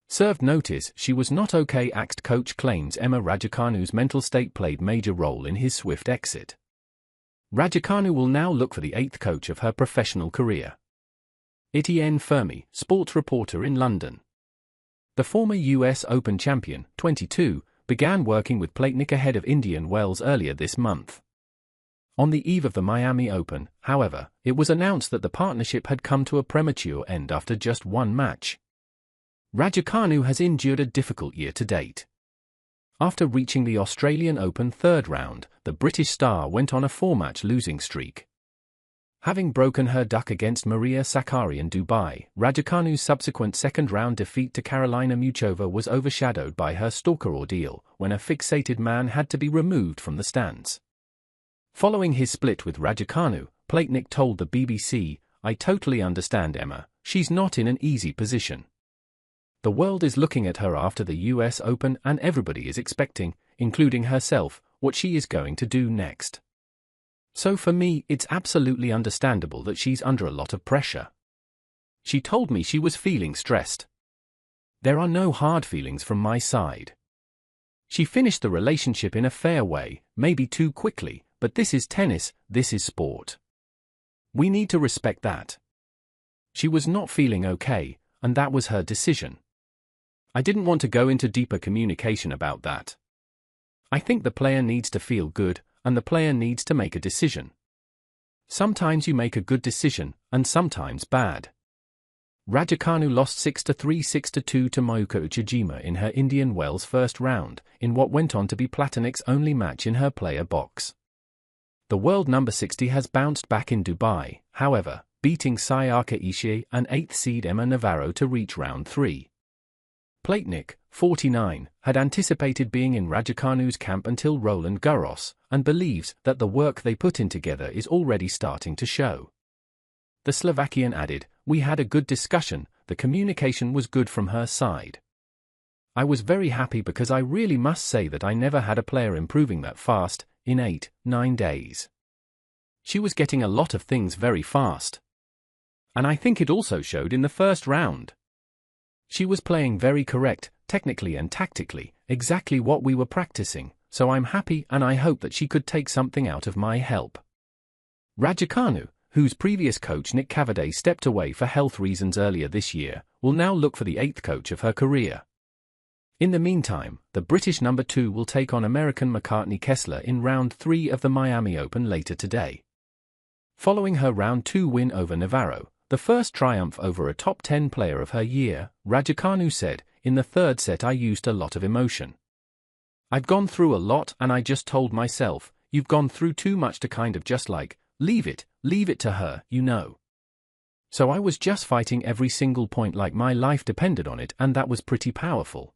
Served notice she was not okay. Axed coach claims Emma Raducanu's mental state played major role in his swift exit. Raducanu will now look for the 8th coach of her professional career. Etienne Fermi, sports reporter in London. The former US Open champion, 22, began working with Platnik ahead of Indian Wells earlier this month. On the eve of the Miami Open, however, it was announced that the partnership had come to a premature end after just one match. Raducanu has endured a difficult year to date. After reaching the Australian Open third round, the British star went on a 4-match losing streak. Having broken her duck against Maria Sakkari in Dubai, Raducanu's subsequent second-round defeat to Karolina Muchova was overshadowed by her stalker ordeal, when a fixated man had to be removed from the stands. Following his split with Raducanu, Platnik told the BBC, "I totally understand Emma, she's not in an easy position. The world is looking at her after the US Open and everybody is expecting, including herself, what she is going to do next. So for me, it's absolutely understandable that she's under a lot of pressure. She told me she was feeling stressed. There are no hard feelings from my side. She finished the relationship in a fair way, maybe too quickly, but this is tennis, this is sport. We need to respect that. She was not feeling okay, and that was her decision. I didn't want to go into deeper communication about that. I think the player needs to feel good, and the player needs to make a decision. Sometimes you make a good decision, and sometimes bad." Raducanu lost 6-3, 6-2 to Mayuka Uchijima in her Indian Wells first round, in what went on to be Platnik's only match in her player box. The world number 60 has bounced back in Dubai, however, beating Sayaka Ishii and 8th seed Emma Navarro to reach round 3. Platnik, 49, had anticipated being in Raducanu's camp until Roland Garros, and believes that the work they put in together is already starting to show. The Slovakian added, "We had a good discussion, the communication was good from her side. I was very happy because I really must say that I never had a player improving that fast, in 8-9 days. She was getting a lot of things very fast. And I think it also showed in the first round. She was playing very correct, technically and tactically, exactly what we were practicing, so I'm happy and I hope that she could take something out of my help." Raducanu, whose previous coach Nick Cavaday stepped away for health reasons earlier this year, will now look for the 8th coach of her career. In the meantime, the British number 2 will take on American McCartney Kessler in round 3 of the Miami Open later today. Following her round 2 win over Navarro, the first triumph over a top 10 player of her year, Raducanu said, "In the third set I used a lot of emotion. I've gone through a lot and I just told myself, you've gone through too much to kind of just like, leave it to her, you know. So I was just fighting every single point like my life depended on it, and that was pretty powerful."